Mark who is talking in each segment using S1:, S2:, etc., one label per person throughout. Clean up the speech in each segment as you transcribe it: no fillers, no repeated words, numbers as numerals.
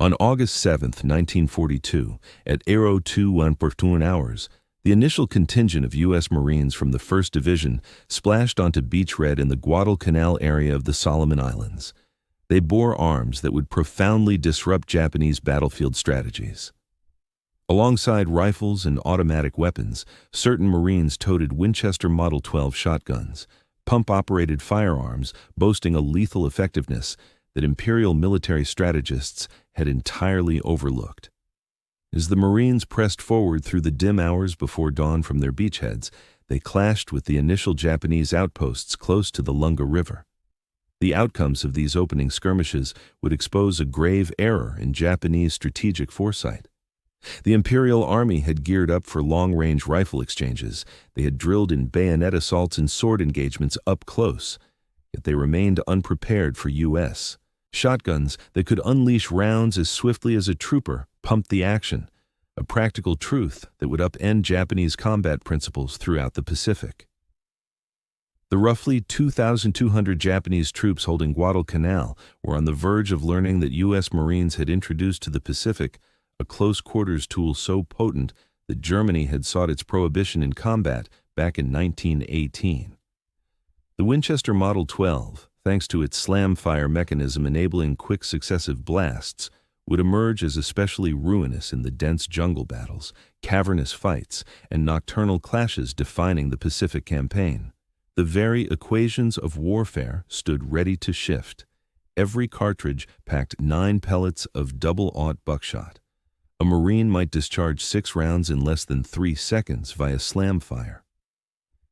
S1: On August 7, 1942, at 02 opportune hours, the initial contingent of U.S. Marines from the 1st Division splashed onto Beach Red in the Guadalcanal area of the Solomon Islands. They bore arms that would profoundly disrupt Japanese battlefield strategies. Alongside rifles and automatic weapons, certain Marines toted Winchester Model 12 shotguns, pump-operated firearms boasting a lethal effectiveness that Imperial military strategists had entirely overlooked. As the Marines pressed forward through the dim hours before dawn from their beachheads, they clashed with the initial Japanese outposts close to the Lunga River. The outcomes of these opening skirmishes would expose a grave error in Japanese strategic foresight. The Imperial Army had geared up for long-range rifle exchanges. They had drilled in bayonet assaults and sword engagements up close, yet they remained unprepared for U.S. shotguns that could unleash rounds as swiftly as a trooper pumped the action, a practical truth that would upend Japanese combat principles throughout the Pacific. The roughly 2,200 Japanese troops holding Guadalcanal were on the verge of learning that U.S. Marines had introduced to the Pacific a close-quarters tool so potent that Germany had sought its prohibition in combat back in 1918. The Winchester Model 12, thanks to its slam-fire mechanism enabling quick successive blasts, would emerge as especially ruinous in the dense jungle battles, cavernous fights, and nocturnal clashes defining the Pacific campaign. The very equations of warfare stood ready to shift. Every cartridge packed 9 pellets of double-aught buckshot. A Marine might discharge 6 rounds in less than 3 seconds via slam fire.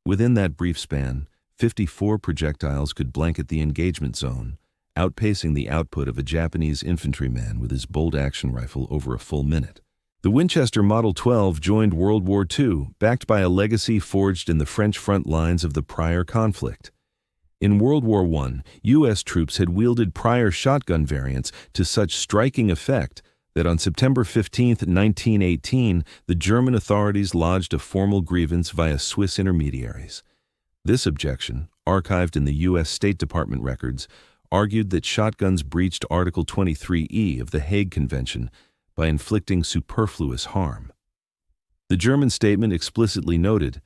S1: Within that brief span, 54 projectiles could blanket the engagement zone, outpacing the output of a Japanese infantryman with his bolt-action rifle over a full minute. The Winchester Model 12 joined World War II, backed by a legacy forged in the French front lines of the prior conflict. In World War I, U.S. troops had wielded prior shotgun variants to such striking effect that on September 15, 1918, the German authorities lodged a formal grievance via Swiss intermediaries. This objection, archived in the U.S. State Department records, argued that shotguns breached Article 23E of the Hague Convention by inflicting superfluous harm. The German statement explicitly noted,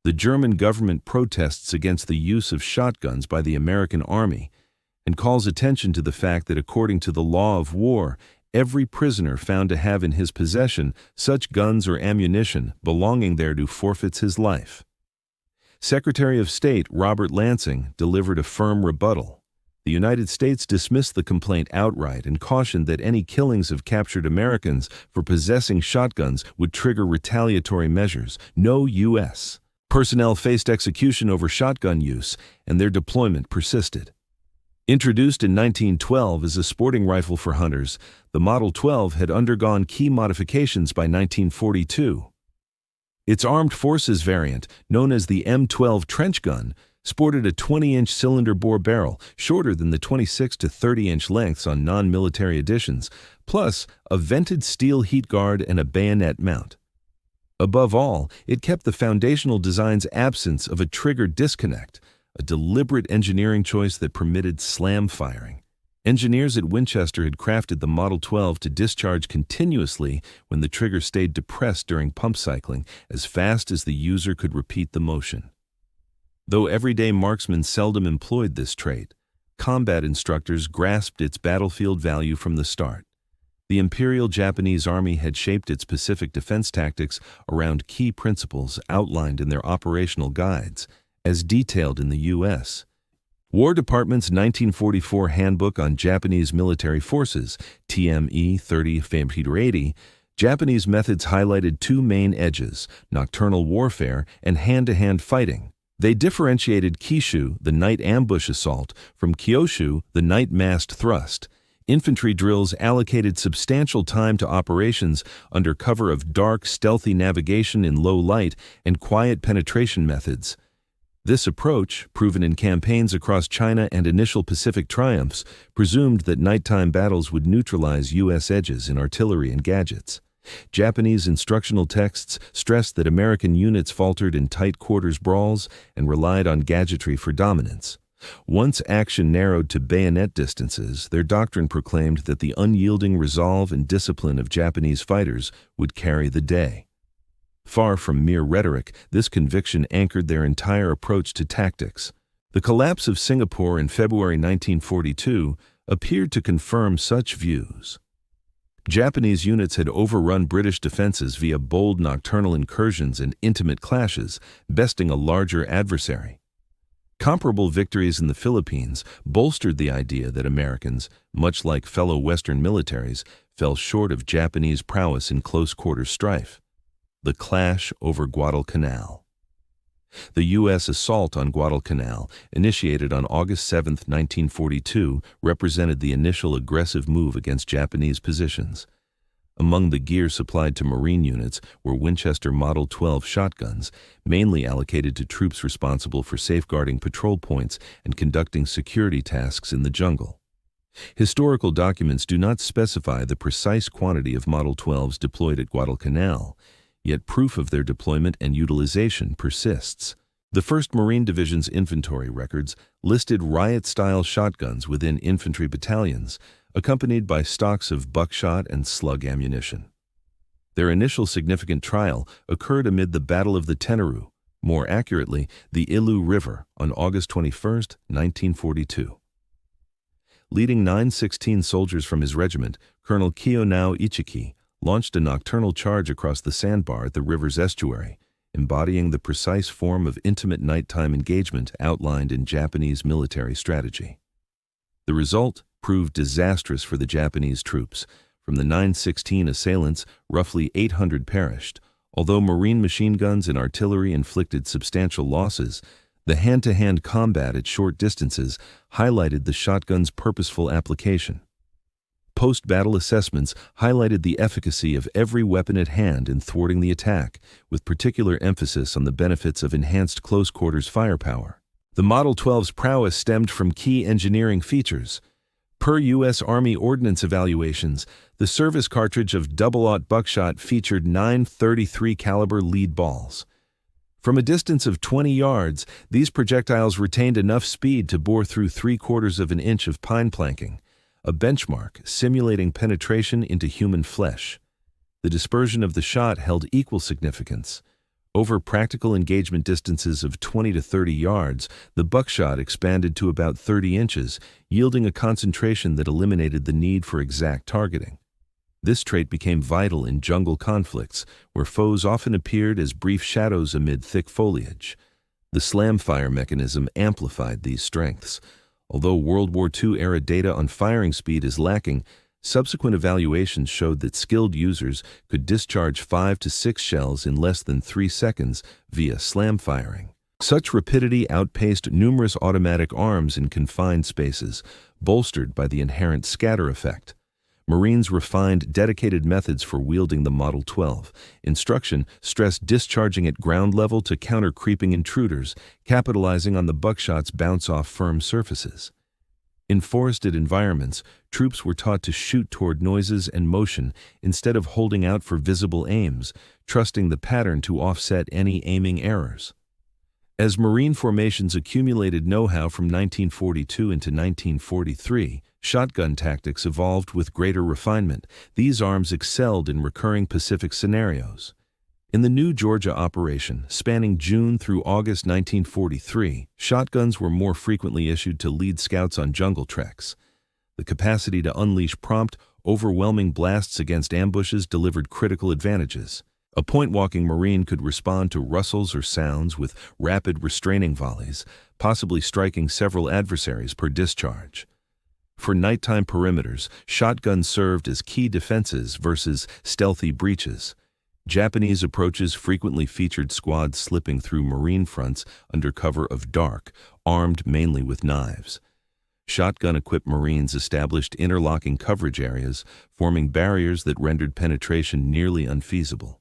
S1: "The German government protests against the use of shotguns by the American Army and calls attention to the fact that according to the law of war, every prisoner found to have in his possession such guns or ammunition belonging thereto forfeits his life." Secretary of State Robert Lansing delivered a firm rebuttal. The United States dismissed the complaint outright and cautioned that any killings of captured Americans for possessing shotguns would trigger retaliatory measures. No U.S. personnel faced execution over shotgun use, and their deployment persisted. Introduced in 1912 as a sporting rifle for hunters, the Model 12 had undergone key modifications by 1942. Its armed forces variant, known as the M12 trench gun, sported a 20-inch cylinder bore barrel, shorter than the 26 to 30-inch lengths on non-military editions, plus a vented steel heat guard and a bayonet mount. Above all, it kept the foundational design's absence of a trigger disconnect, a deliberate engineering choice that permitted slam firing. Engineers at Winchester had crafted the Model 12 to discharge continuously when the trigger stayed depressed during pump cycling, as fast as the user could repeat the motion. Though everyday marksmen seldom employed this trait, combat instructors grasped its battlefield value from the start. The Imperial Japanese Army had shaped its Pacific defense tactics around key principles outlined in their operational guides, as detailed in the U.S. War Department's 1944 Handbook on Japanese Military Forces, TME 30-80, Japanese methods highlighted 2 main edges, nocturnal warfare and hand-to-hand fighting. They differentiated Kishu, the night ambush assault, from Kyoshu, the night massed thrust. Infantry drills allocated substantial time to operations under cover of dark, stealthy navigation in low light and quiet penetration methods. This approach, proven in campaigns across China and initial Pacific triumphs, presumed that nighttime battles would neutralize U.S. edges in artillery and gadgets. Japanese instructional texts stressed that American units faltered in tight quarters brawls and relied on gadgetry for dominance. Once action narrowed to bayonet distances, their doctrine proclaimed that the unyielding resolve and discipline of Japanese fighters would carry the day. Far from mere rhetoric, this conviction anchored their entire approach to tactics. The collapse of Singapore in February 1942 appeared to confirm such views. Japanese units had overrun British defenses via bold nocturnal incursions and intimate clashes, besting a larger adversary. Comparable victories in the Philippines bolstered the idea that Americans, much like fellow Western militaries, fell short of Japanese prowess in close-quarter strife. The clash over Guadalcanal. The U.S. assault on Guadalcanal, initiated on August 7, 1942, represented the initial aggressive move against Japanese positions. Among the gear supplied to Marine units were Winchester Model 12 shotguns, mainly allocated to troops responsible for safeguarding patrol points and conducting security tasks in the jungle. Historical documents do not specify the precise quantity of Model 12s deployed at Guadalcanal, yet proof of their deployment and utilization persists. The 1st Marine Division's inventory records listed riot-style shotguns within infantry battalions, accompanied by stocks of buckshot and slug ammunition. Their initial significant trial occurred amid the Battle of the Tenaru, more accurately, the Ilu River, on August 21, 1942. Leading 916 soldiers from his regiment, Colonel Kiyonao Ichiki launched a nocturnal charge across the sandbar at the river's estuary, embodying the precise form of intimate nighttime engagement outlined in Japanese military strategy. The result proved disastrous for the Japanese troops. From the 916 assailants, roughly 800 perished. Although Marine machine guns and artillery inflicted substantial losses, the hand-to-hand combat at short distances highlighted the shotgun's purposeful application. Post-battle assessments highlighted the efficacy of every weapon at hand in thwarting the attack, with particular emphasis on the benefits of enhanced close-quarters firepower. The Model 12's prowess stemmed from key engineering features. Per U.S. Army Ordnance evaluations, the service cartridge of double-aught buckshot featured 9.33 caliber lead balls. From a distance of 20 yards, these projectiles retained enough speed to bore through 3/4 of an inch of pine planking, a benchmark simulating penetration into human flesh. The dispersion of the shot held equal significance. Over practical engagement distances of 20 to 30 yards, the buckshot expanded to about 30 inches, yielding a concentration that eliminated the need for exact targeting. This trait became vital in jungle conflicts, where foes often appeared as brief shadows amid thick foliage. The slam fire mechanism amplified these strengths. Although World War II-era data on firing speed is lacking, subsequent evaluations showed that skilled users could discharge 5 to 6 shells in less than 3 seconds via slam firing. Such rapidity outpaced numerous automatic arms in confined spaces, bolstered by the inherent scatter effect. Marines refined dedicated methods for wielding the Model 12. Instruction stressed discharging at ground level to counter creeping intruders, capitalizing on the buckshot's bounce off firm surfaces. In forested environments, troops were taught to shoot toward noises and motion instead of holding out for visible aims, trusting the pattern to offset any aiming errors. As Marine formations accumulated know-how from 1942 into 1943, shotgun tactics evolved with greater refinement. These arms excelled in recurring Pacific scenarios. In the new Georgia operation, spanning June through August 1943, shotguns were more frequently issued to lead scouts on jungle treks. The capacity to unleash prompt, overwhelming blasts against ambushes delivered critical advantages. A point-walking Marine could respond to rustles or sounds with rapid restraining volleys, possibly striking several adversaries per discharge. For nighttime perimeters, shotguns served as key defenses versus stealthy breaches. Japanese approaches frequently featured squads slipping through Marine fronts under cover of dark, armed mainly with knives. Shotgun-equipped Marines established interlocking coverage areas, forming barriers that rendered penetration nearly unfeasible.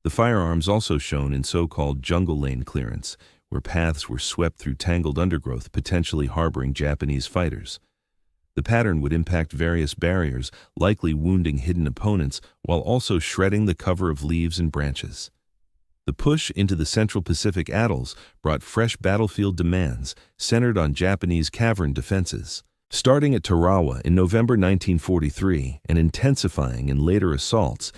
S1: The firearms also shone in so-called jungle lane clearance, where paths were swept through tangled undergrowth potentially harboring Japanese fighters. The pattern would impact various barriers, likely wounding hidden opponents while also shredding the cover of leaves and branches. The push into the Central Pacific atolls brought fresh battlefield demands centered on Japanese cavern defenses. Starting at Tarawa in November 1943 and intensifying in later assaults,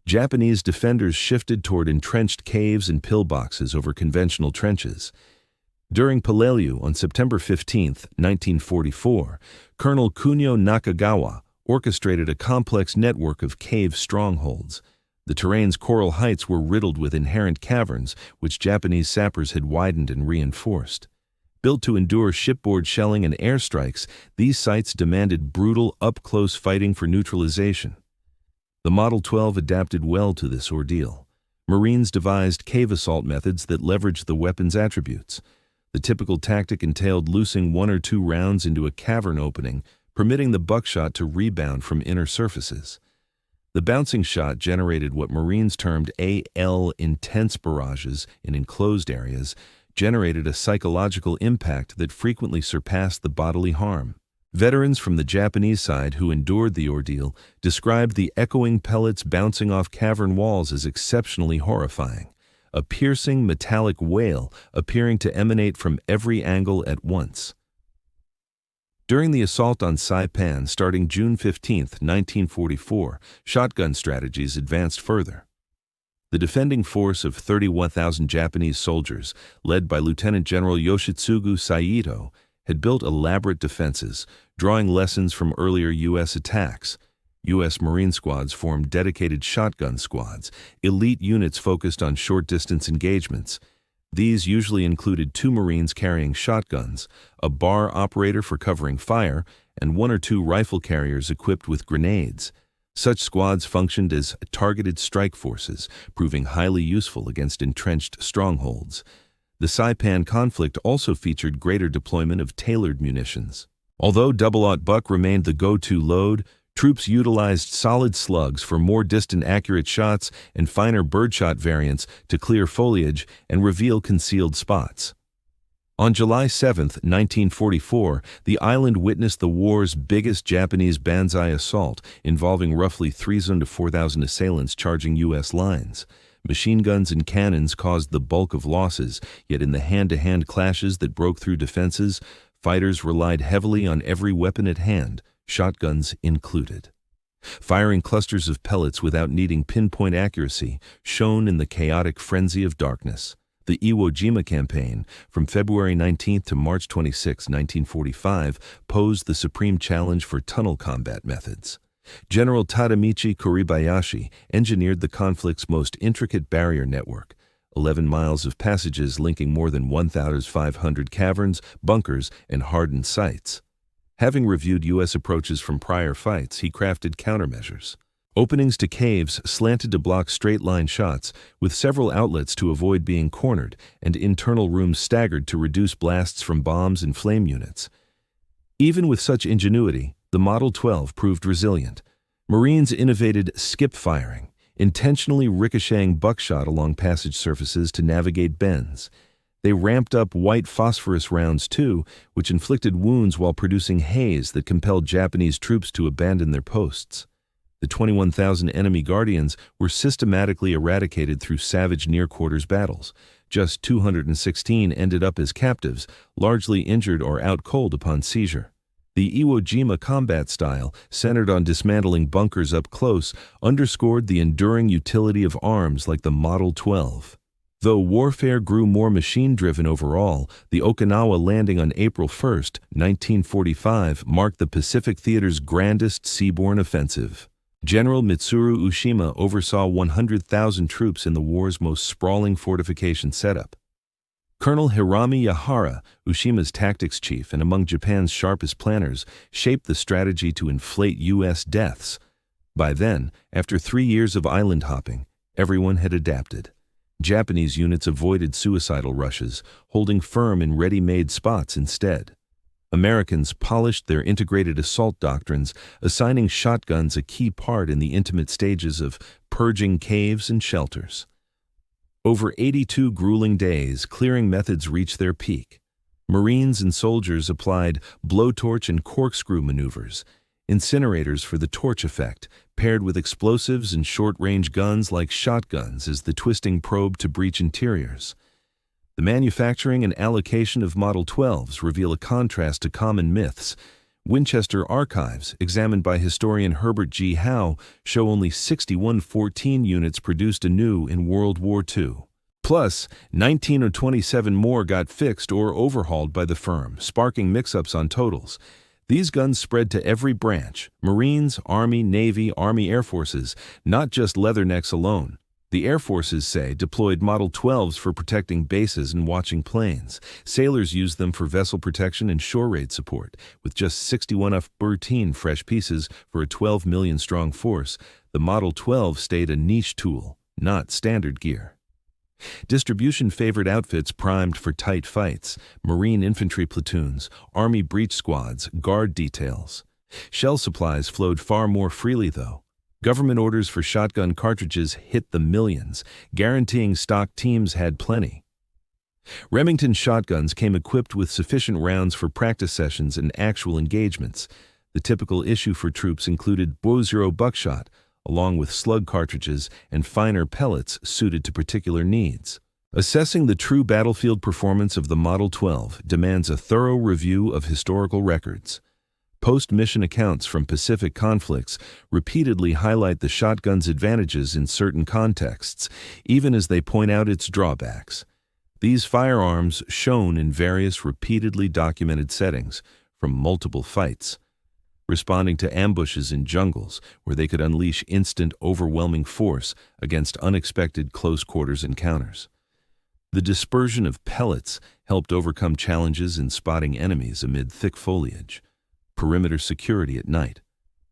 S1: Japanese defenders shifted toward entrenched caves and pillboxes over conventional trenches. During Peleliu on September 15, 1944, Colonel Kunio Nakagawa orchestrated a complex network of cave strongholds. The terrain's coral heights were riddled with inherent caverns, which Japanese sappers had widened and reinforced. Built to endure shipboard shelling and airstrikes, these sites demanded brutal, up-close fighting for neutralization. The Model 12 adapted well to this ordeal. Marines devised cave assault methods that leveraged the weapon's attributes. The typical tactic entailed loosing 1 or 2 rounds into a cavern opening, permitting the buckshot to rebound from inner surfaces. The bouncing shot generated what Marines termed AL intense barrages in enclosed areas, generated a psychological impact that frequently surpassed the bodily harm. Veterans from the Japanese side who endured the ordeal described the echoing pellets bouncing off cavern walls as exceptionally horrifying, a piercing metallic wail appearing to emanate from every angle at once. During the assault on Saipan starting June 15, 1944, shotgun strategies advanced further. The defending force of 31,000 Japanese soldiers, led by Lieutenant General Yoshitsugu Saito, had built elaborate defenses, drawing lessons from earlier U.S. attacks. U.S. Marine squads formed dedicated shotgun squads, elite units focused on short-distance engagements. These usually included 2 Marines carrying shotguns, a bar operator for covering fire, and 1 or 2 rifle carriers equipped with grenades. Such squads functioned as targeted strike forces, proving highly useful against entrenched strongholds. The Saipan conflict also featured greater deployment of tailored munitions. Although double-aught buck remained the go-to load, troops utilized solid slugs for more distant accurate shots and finer birdshot variants to clear foliage and reveal concealed spots. On July 7, 1944, the island witnessed the war's biggest Japanese banzai assault, involving roughly 3,000 to 4,000 assailants charging U.S. lines. Machine guns and cannons caused the bulk of losses, yet in the hand-to-hand clashes that broke through defenses, fighters relied heavily on every weapon at hand, shotguns included. Firing clusters of pellets without needing pinpoint accuracy shone in the chaotic frenzy of darkness. The Iwo Jima campaign, from February 19 to March 26, 1945, posed the supreme challenge for tunnel combat methods. General Tadamichi Kuribayashi engineered the conflict's most intricate barrier network, 11 miles of passages linking more than 1,500 caverns, bunkers, and hardened sites. Having reviewed U.S. approaches from prior fights, he crafted countermeasures. Openings to caves slanted to block straight-line shots, with several outlets to avoid being cornered, and internal rooms staggered to reduce blasts from bombs and flame units. Even with such ingenuity, the Model 12 proved resilient. Marines innovated skip firing, intentionally ricocheting buckshot along passage surfaces to navigate bends. They ramped up white phosphorus rounds too, which inflicted wounds while producing haze that compelled Japanese troops to abandon their posts. The 21,000 enemy Guardians were systematically eradicated through savage near-quarters battles. Just 216 ended up as captives, largely injured or out cold upon seizure. The Iwo Jima combat style, centered on dismantling bunkers up close, underscored the enduring utility of arms like the Model 12. Though warfare grew more machine-driven overall, the Okinawa landing on April 1, 1945, marked the Pacific Theater's grandest seaborne offensive. General Mitsuru Ushima oversaw 100,000 troops in the war's most sprawling fortification setup. Colonel Hirami Yahara, Ushima's tactics chief and among Japan's sharpest planners, shaped the strategy to inflate U.S. deaths. By then, after 3 years of island hopping, everyone had adapted. Japanese units avoided suicidal rushes, holding firm in ready-made spots instead. Americans polished their integrated assault doctrines, assigning shotguns a key part in the intimate stages of purging caves and shelters. Over 82 grueling days, clearing methods reached their peak. Marines and soldiers applied blowtorch and corkscrew maneuvers, Incinerators for the torch effect, paired with explosives and short-range guns like shotguns as the twisting probe to breach interiors. The manufacturing and allocation of Model 12s reveal a contrast to common myths. Winchester archives, examined by historian Herbert G. Howe, show only 6114 units produced anew in World War II. Plus, 19 or 27 more got fixed or overhauled by the firm, sparking mix-ups on totals. These guns spread to every branch: Marines, Army, Navy, Army Air Forces, not just Leathernecks alone. The Air Forces, say, deployed Model 12s for protecting bases and watching planes. Sailors used them for vessel protection and shore raid support. With just 61 of 13 fresh pieces for a 12 million strong force, the Model 12 stayed a niche tool, not standard gear. Distribution favored outfits primed for tight fights: Marine infantry platoons, Army breach squads, guard details. Shell supplies flowed far more freely, though. Government orders for shotgun cartridges hit the millions, guaranteeing stock teams had plenty. Remington shotguns came equipped with sufficient rounds for practice sessions and actual engagements. The typical issue for troops included .00 buckshot, along with slug cartridges and finer pellets suited to particular needs. Assessing the true battlefield performance of the Model 12 demands a thorough review of historical records. Post-mission accounts from Pacific conflicts repeatedly highlight the shotgun's advantages in certain contexts, even as they point out its drawbacks. These firearms shone in various repeatedly documented settings, from multiple fights, responding to ambushes in jungles where they could unleash instant, overwhelming force against unexpected close-quarters encounters. The dispersion of pellets helped overcome challenges in spotting enemies amid thick foliage. Perimeter security at night.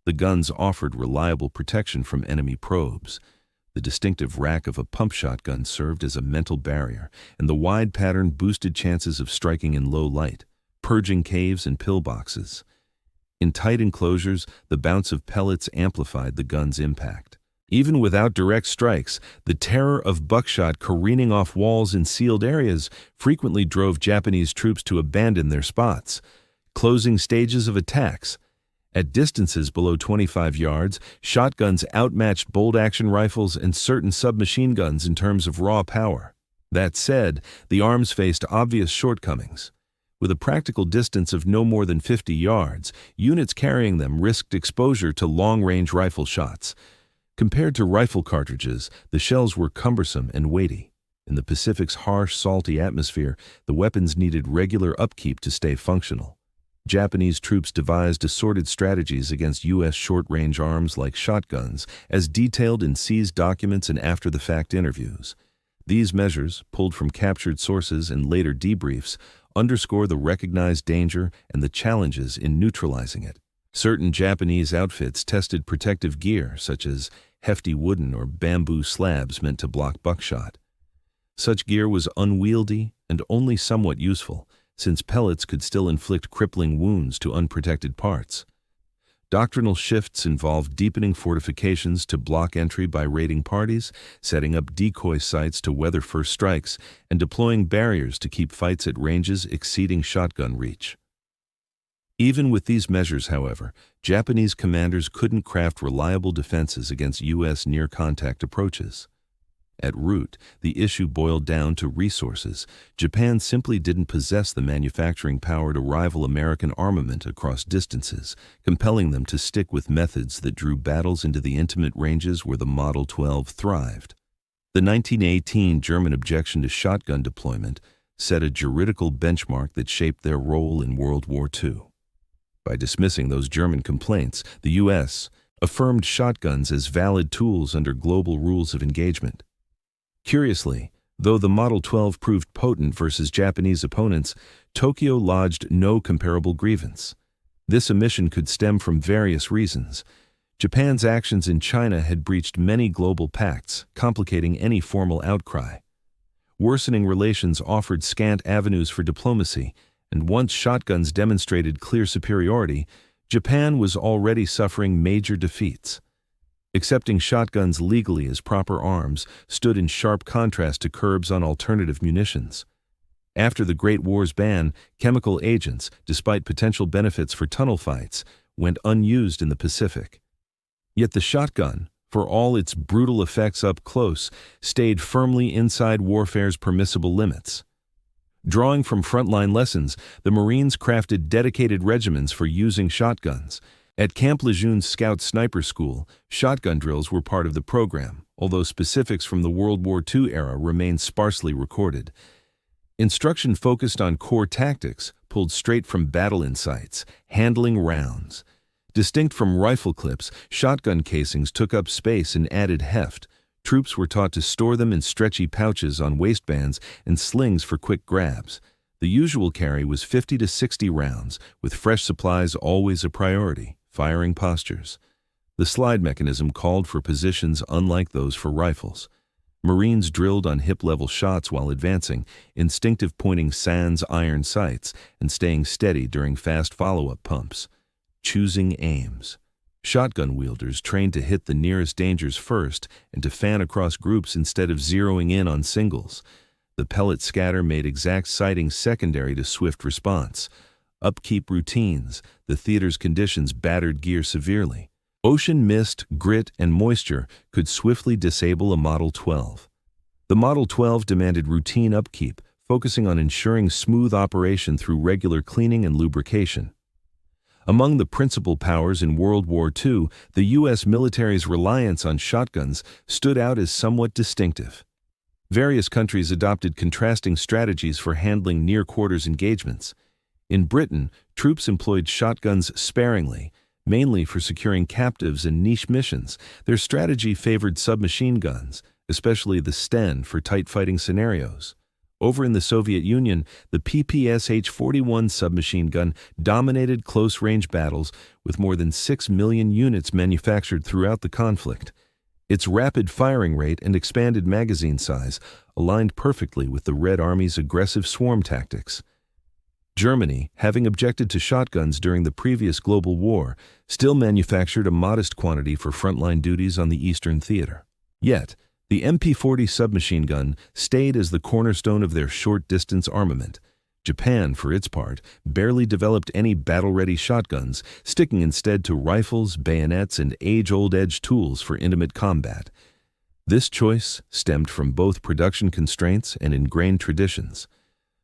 S1: The guns offered reliable protection from enemy probes. The distinctive rack of a pump shotgun served as a mental barrier, and the wide pattern boosted chances of striking in low light, purging caves and pillboxes. In tight enclosures, the bounce of pellets amplified the gun's impact. Even without direct strikes, the terror of buckshot careening off walls in sealed areas frequently drove Japanese troops to abandon their spots. Closing stages of attacks. At distances below 25 yards, shotguns outmatched bolt-action rifles and certain submachine guns in terms of raw power. That said, the arms faced obvious shortcomings. With a practical distance of no more than 50 yards, units carrying them risked exposure to long-range rifle shots. Compared to rifle cartridges, the shells were cumbersome and weighty. In the Pacific's harsh, salty atmosphere, the weapons needed regular upkeep to stay functional. Japanese troops devised assorted strategies against U.S. short-range arms like shotguns, as detailed in seized documents and after-the-fact interviews. These measures, pulled from captured sources and later debriefs, underscore the recognized danger and the challenges in neutralizing it. Certain Japanese outfits tested protective gear, such as hefty wooden or bamboo slabs meant to block buckshot. Such gear was unwieldy and only somewhat useful, since pellets could still inflict crippling wounds to unprotected parts. Doctrinal shifts involved deepening fortifications to block entry by raiding parties, setting up decoy sites to weather first strikes, and deploying barriers to keep fights at ranges exceeding shotgun reach. Even with these measures, however, Japanese commanders couldn't craft reliable defenses against U.S. near-contact approaches. At root, the issue boiled down to resources. Japan simply didn't possess the manufacturing power to rival American armament across distances, compelling them to stick with methods that drew battles into the intimate ranges where the Model 12 thrived. The 1918 German objection to shotgun deployment set a juridical benchmark that shaped their role in World War II. By dismissing those German complaints, the U.S. affirmed shotguns as valid tools under global rules of engagement. Curiously, though the Model 12 proved potent versus Japanese opponents, Tokyo lodged no comparable grievance. This omission could stem from various reasons. Japan's actions in China had breached many global pacts, complicating any formal outcry. Worsening relations offered scant avenues for diplomacy, and once shotguns demonstrated clear superiority, Japan was already suffering major defeats. Accepting shotguns legally as proper arms stood in sharp contrast to curbs on alternative munitions. After the Great War's ban, chemical agents, despite potential benefits for tunnel fights, went unused in the Pacific. Yet the shotgun, for all its brutal effects up close, stayed firmly inside warfare's permissible limits. Drawing from frontline lessons, the Marines crafted dedicated regiments for using shotguns. At Camp Lejeune's Scout Sniper School, shotgun drills were part of the program, although specifics from the World War II era remain sparsely recorded. Instruction focused on core tactics, pulled straight from battle insights, handling rounds. Distinct from rifle clips, shotgun casings took up space and added heft. Troops were taught to store them in stretchy pouches on waistbands and slings for quick grabs. The usual carry was 50 to 60 rounds, with fresh supplies always a priority. Firing postures. The slide mechanism called for positions unlike those for rifles. Marines drilled on hip-level shots while advancing, instinctive pointing sans iron sights, and staying steady during fast follow-up pumps. Choosing aims. Shotgun wielders trained to hit the nearest dangers first and to fan across groups instead of zeroing in on singles. The pellet scatter made exact sighting secondary to swift response. Upkeep routines. The theater's conditions battered gear severely. Ocean mist, grit, and moisture could swiftly disable a Model 12. The Model 12 demanded routine upkeep, focusing on ensuring smooth operation through regular cleaning and lubrication. Among the principal powers in World War II, the U.S. military's reliance on shotguns stood out as somewhat distinctive. Various countries adopted contrasting strategies for handling near-quarters engagements. In Britain, troops employed shotguns sparingly, mainly for securing captives and niche missions. Their strategy favored submachine guns, especially the Sten for tight fighting scenarios. Over in the Soviet Union, the PPSH-41 submachine gun dominated close-range battles with more than 6 million units manufactured throughout the conflict. Its rapid firing rate and expanded magazine size aligned perfectly with the Red Army's aggressive swarm tactics. Germany, having objected to shotguns during the previous global war, still manufactured a modest quantity for frontline duties on the Eastern Theater. Yet, the MP-40 submachine gun stayed as the cornerstone of their short-distance armament. Japan, for its part, barely developed any battle-ready shotguns, sticking instead to rifles, bayonets, and age-old edge tools for intimate combat. This choice stemmed from both production constraints and ingrained traditions.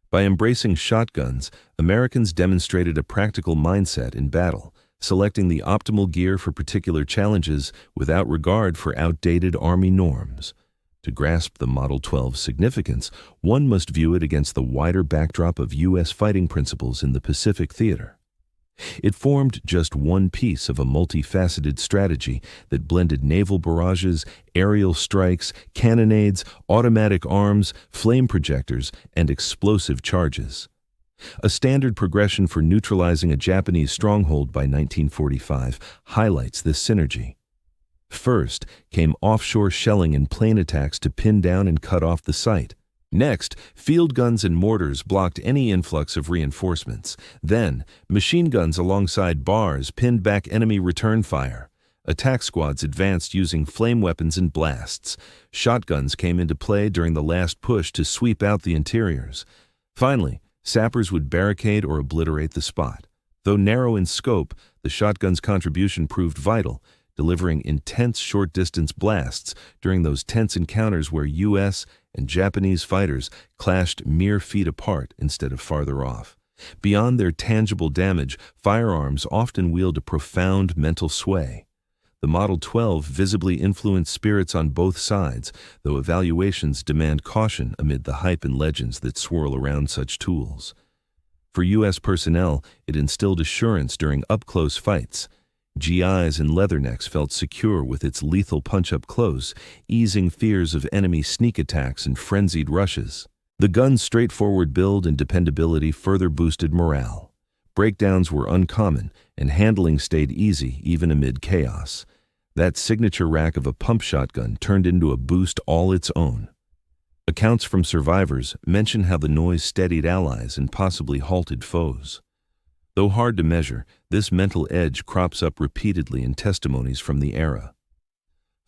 S1: By embracing shotguns, Americans demonstrated a practical mindset in battle, selecting the optimal gear for particular challenges without regard for outdated Army norms. To grasp the Model 12's significance, one must view it against the wider backdrop of U.S. fighting principles in the Pacific Theater. It formed just one piece of a multifaceted strategy that blended naval barrages, aerial strikes, cannonades, automatic arms, flame projectors, and explosive charges. A standard progression for neutralizing a Japanese stronghold by 1945 highlights this synergy. First came offshore shelling and plane attacks to pin down and cut off the site. Next, field guns and mortars blocked any influx of reinforcements. Then, machine guns alongside bars pinned back enemy return fire. Attack squads advanced using flame weapons and blasts. Shotguns came into play during the last push to sweep out the interiors. Finally, sappers would barricade or obliterate the spot. Though narrow in scope, the shotgun's contribution proved vital, delivering intense short-distance blasts during those tense encounters where U.S. and Japanese fighters clashed mere feet apart instead of farther off. Beyond their tangible damage, firearms often wield a profound mental sway. The Model 12 visibly influenced spirits on both sides, though evaluations demand caution amid the hype and legends that swirl around such tools. For U.S. personnel, it instilled assurance during up-close fights. GIs and leathernecks felt secure with its lethal punch-up close, easing fears of enemy sneak attacks and frenzied rushes. The gun's straightforward build and dependability further boosted morale. Breakdowns were uncommon, and handling stayed easy even amid chaos. That signature rack of a pump shotgun turned into a boost all its own. Accounts from survivors mention how the noise steadied allies and possibly halted foes. Though hard to measure, this mental edge crops up repeatedly in testimonies from the era.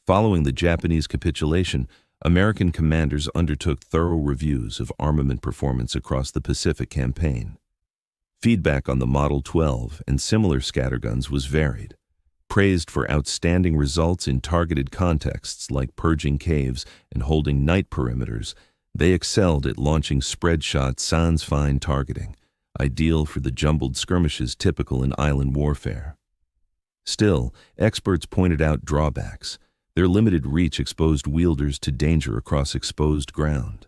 S1: Following the Japanese capitulation, American commanders undertook thorough reviews of armament performance across the Pacific campaign. Feedback on the Model 12 and similar scatterguns was varied. Praised for outstanding results in targeted contexts like purging caves and holding night perimeters, they excelled at launching spread-shot sans-fine targeting, ideal for the jumbled skirmishes typical in island warfare. Still, experts pointed out drawbacks. Their limited reach exposed wielders to danger across exposed ground.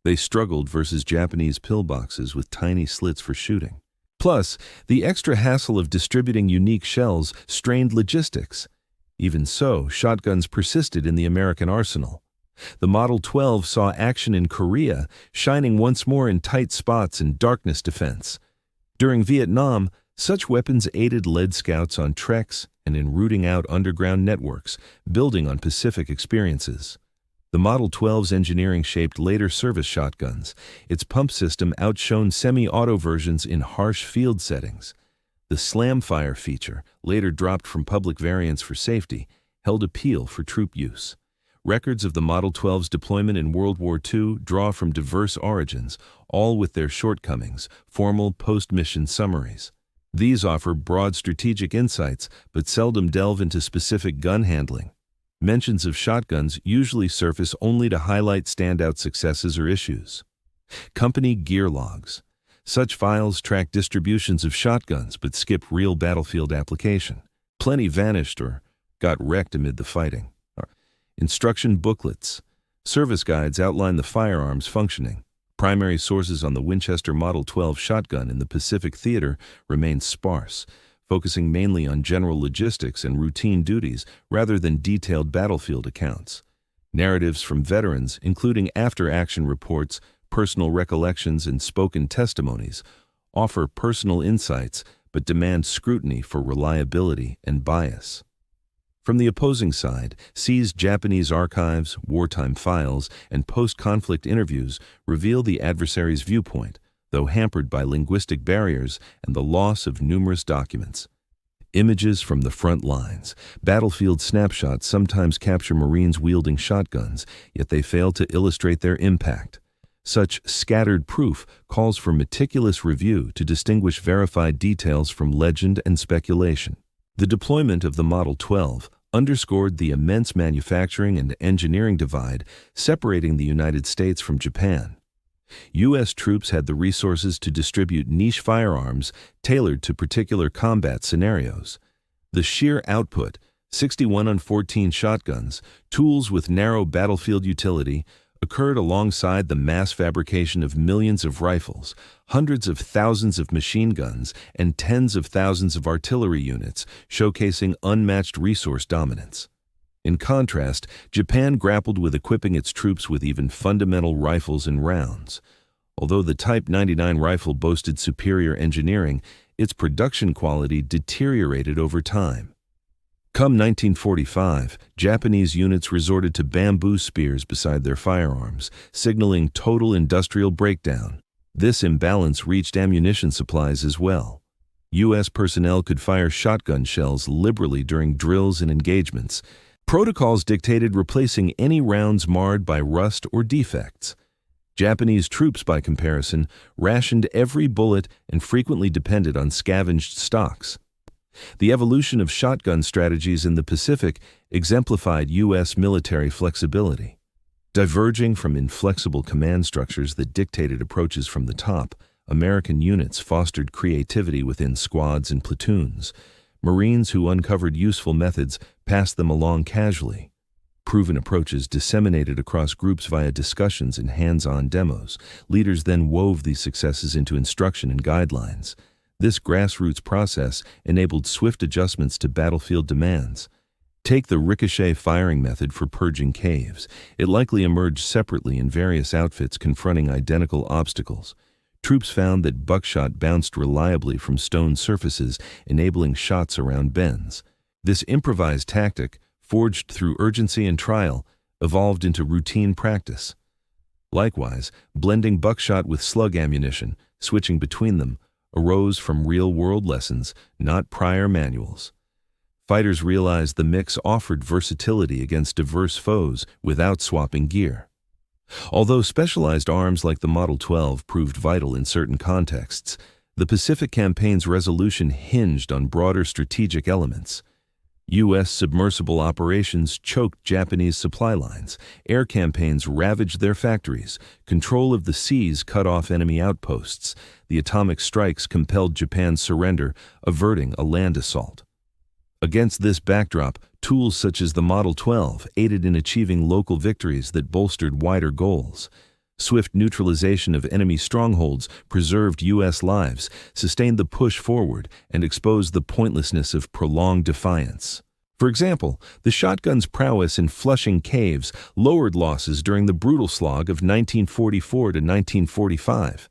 S1: They struggled versus Japanese pillboxes with tiny slits for shooting. Plus, the extra hassle of distributing unique shells strained logistics. Even so, shotguns persisted in the American arsenal. The Model 12 saw action in Korea, shining once more in tight spots and darkness defense. During Vietnam, such weapons aided lead scouts on treks and in rooting out underground networks, building on Pacific experiences. The Model 12's engineering shaped later service shotguns. Its pump system outshone semi-auto versions in harsh field settings. The slam fire feature, later dropped from public variants for safety, held appeal for troop use. Records of the Model 12's deployment in World War II draw from diverse origins, all with their shortcomings, formal post-mission summaries. These offer broad strategic insights, but seldom delve into specific gun handling. Mentions of shotguns usually surface only to highlight standout successes or issues. Company gear logs. Such files track distributions of shotguns but skip real battlefield application. Plenty vanished or got wrecked amid the fighting. Instruction booklets. Service guides outline the firearm's functioning. Primary sources on the Winchester Model 12 shotgun in the Pacific Theater remain sparse, focusing mainly on general logistics and routine duties rather than detailed battlefield accounts. Narratives from veterans, including after-action reports, personal recollections, and spoken testimonies, offer personal insights but demand scrutiny for reliability and bias. From the opposing side, seized Japanese archives, wartime files, and post-conflict interviews reveal the adversary's viewpoint, though hampered by linguistic barriers and the loss of numerous documents. Images from the front lines. Battlefield snapshots sometimes capture Marines wielding shotguns, yet they fail to illustrate their impact. Such scattered proof calls for meticulous review to distinguish verified details from legend and speculation. The deployment of the Model 12 underscored the immense manufacturing and engineering divide separating the United States from Japan. U.S. troops had the resources to distribute niche firearms tailored to particular combat scenarios. The sheer output, 61-on-14 shotguns, tools with narrow battlefield utility, occurred alongside the mass fabrication of millions of rifles, hundreds of thousands of machine guns, and tens of thousands of artillery units, showcasing unmatched resource dominance. In contrast, Japan grappled with equipping its troops with even fundamental rifles and rounds. Although the Type 99 rifle boasted superior engineering, its production quality deteriorated over time. Come 1945, Japanese units resorted to bamboo spears beside their firearms, signaling total industrial breakdown. This imbalance reached ammunition supplies as well. U.S. personnel could fire shotgun shells liberally during drills and engagements. Protocols dictated replacing any rounds marred by rust or defects. Japanese troops, by comparison, rationed every bullet and frequently depended on scavenged stocks. The evolution of shotgun strategies in the Pacific exemplified U.S. military flexibility. Diverging from inflexible command structures that dictated approaches from the top, American units fostered creativity within squads and platoons. Marines who uncovered useful methods passed them along casually. Proven approaches disseminated across groups via discussions and hands-on demos. Leaders then wove these successes into instruction and guidelines. This grassroots process enabled swift adjustments to battlefield demands. Take the ricochet firing method for purging caves. It likely emerged separately in various outfits confronting identical obstacles. Troops found that buckshot bounced reliably from stone surfaces, enabling shots around bends. This improvised tactic, forged through urgency and trial, evolved into routine practice. Likewise, blending buckshot with slug ammunition, switching between them, arose from real-world lessons, not prior manuals. Fighters realized the mix offered versatility against diverse foes without swapping gear. Although specialized arms like the Model 12 proved vital in certain contexts, The Pacific Campaign's resolution hinged on broader strategic elements. U.S. submersible operations choked Japanese supply lines, air campaigns ravaged their factories, control of the seas cut off enemy outposts, the atomic strikes compelled Japan's surrender, averting a land assault. Against this backdrop, tools such as the Model 12 aided in achieving local victories that bolstered wider goals. Swift neutralization of enemy strongholds preserved U.S. lives, sustained the push forward, and exposed the pointlessness of prolonged defiance. For example, the shotgun's prowess in Flushing Caves lowered losses during the brutal slog of 1944 to 1945.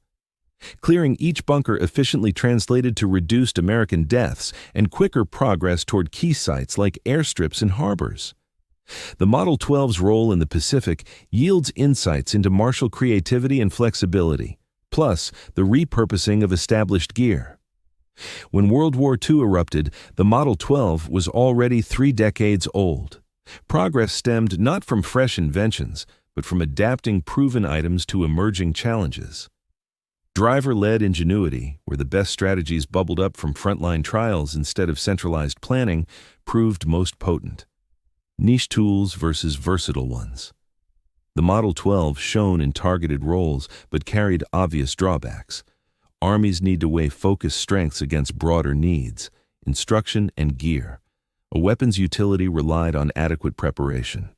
S1: Clearing each bunker efficiently translated to reduced American deaths and quicker progress toward key sites like airstrips and harbors. The Model 12's role in the Pacific yields insights into martial creativity and flexibility, plus the repurposing of established gear. When World War II erupted, the Model 12 was already 3 decades old. Progress stemmed not from fresh inventions, but from adapting proven items to emerging challenges. Driver-led ingenuity, where the best strategies bubbled up from frontline trials instead of centralized planning, proved most potent. Niche tools versus versatile ones. The Model 12 shone in targeted roles but carried obvious drawbacks. Armies need to weigh focused strengths against broader needs, instruction and gear. A weapon's utility relied on adequate preparation.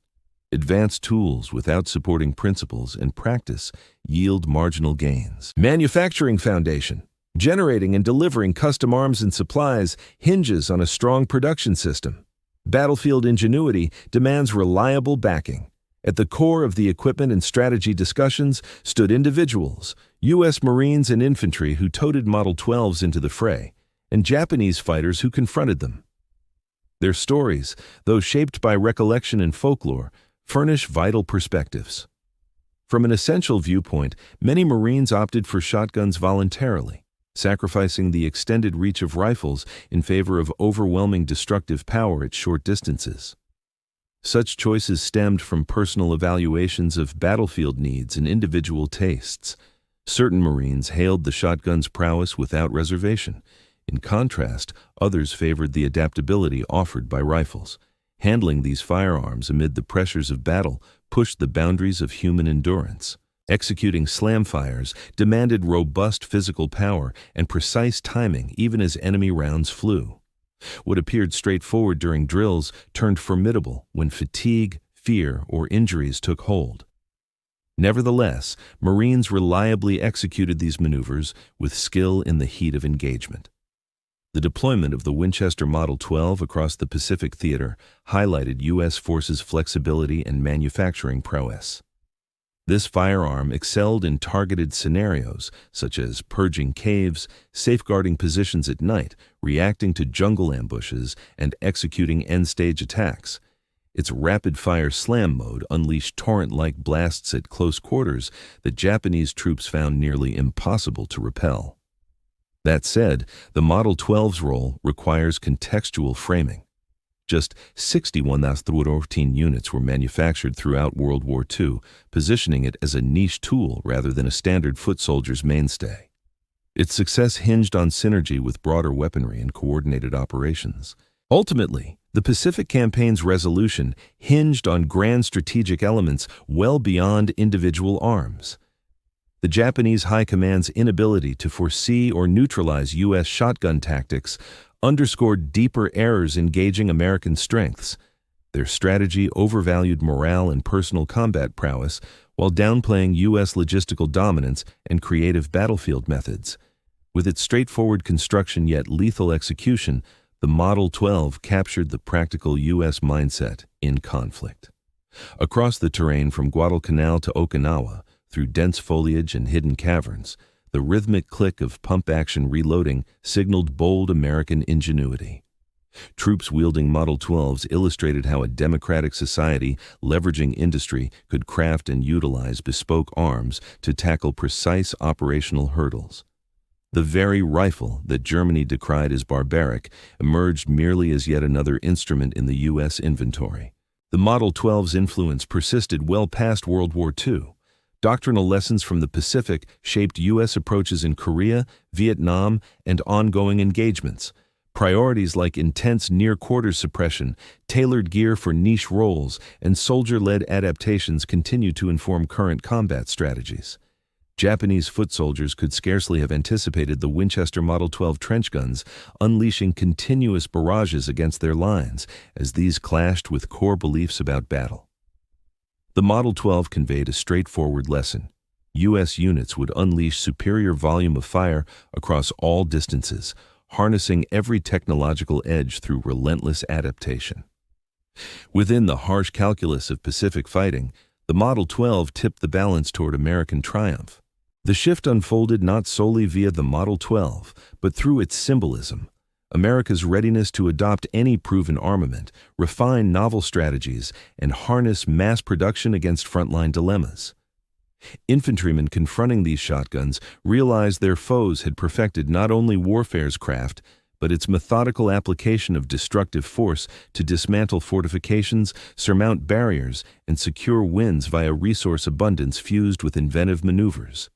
S1: Advanced tools without supporting principles and practice yield marginal gains. Manufacturing foundation. Generating and delivering custom arms and supplies hinges on a strong production system. Battlefield ingenuity demands reliable backing. At the core of the equipment and strategy discussions stood individuals, U.S. Marines and infantry who toted Model 12s into the fray, and Japanese fighters who confronted them. Their stories, though shaped by recollection and folklore, furnish vital perspectives. From an essential viewpoint, many Marines opted for shotguns voluntarily, sacrificing the extended reach of rifles in favor of overwhelming destructive power at short distances. Such choices stemmed from personal evaluations of battlefield needs and individual tastes. Certain Marines hailed the shotgun's prowess without reservation. In contrast, others favored the adaptability offered by rifles. Handling these firearms amid the pressures of battle pushed the boundaries of human endurance. Executing slam fires demanded robust physical power and precise timing even as enemy rounds flew. What appeared straightforward during drills turned formidable when fatigue, fear, or injuries took hold. Nevertheless, Marines reliably executed these maneuvers with skill in the heat of engagement. The deployment of the Winchester Model 12 across the Pacific theater highlighted U.S. forces' flexibility and manufacturing prowess. This firearm excelled in targeted scenarios, such as purging caves, safeguarding positions at night, reacting to jungle ambushes, and executing end-stage attacks. Its rapid-fire slam mode unleashed torrent-like blasts at close quarters that Japanese troops found nearly impossible to repel. That said, the Model 12's role requires contextual framing. Just 61,014 units were manufactured throughout World War II, positioning it as a niche tool rather than a standard foot soldier's mainstay. Its success hinged on synergy with broader weaponry and coordinated operations. Ultimately, the Pacific Campaign's resolution hinged on grand strategic elements well beyond individual arms. The Japanese High Command's inability to foresee or neutralize U.S. shotgun tactics underscored deeper errors in gauging American strengths. Their strategy overvalued morale and personal combat prowess while downplaying U.S. logistical dominance and creative battlefield methods. With its straightforward construction yet lethal execution, the Model 12 captured the practical U.S. mindset in conflict. Across the terrain from Guadalcanal to Okinawa, through dense foliage and hidden caverns, the rhythmic click of pump-action reloading signaled bold American ingenuity. Troops wielding Model 12s illustrated how a democratic society leveraging industry could craft and utilize bespoke arms to tackle precise operational hurdles. The very rifle that Germany decried as barbaric emerged merely as yet another instrument in the U.S. inventory. The Model 12's influence persisted well past World War II. Doctrinal lessons from the Pacific shaped U.S. approaches in Korea, Vietnam, and ongoing engagements. Priorities like intense near-quarter suppression, tailored gear for niche roles, and soldier-led adaptations continue to inform current combat strategies. Japanese foot soldiers could scarcely have anticipated the Winchester Model 12 trench guns, unleashing continuous barrages against their lines as these clashed with core beliefs about battle. The Model 12 conveyed a straightforward lesson. U.S. units would unleash superior volume of fire across all distances, harnessing every technological edge through relentless adaptation. Within the harsh calculus of Pacific fighting, the Model 12 tipped the balance toward American triumph. The shift unfolded not solely via the Model 12, but through its symbolism. America's readiness to adopt any proven armament, refine novel strategies, and harness mass production against frontline dilemmas. Infantrymen confronting these shotguns realized their foes had perfected not only warfare's craft, but its methodical application of destructive force to dismantle fortifications, surmount barriers, and secure wins via resource abundance fused with inventive maneuvers.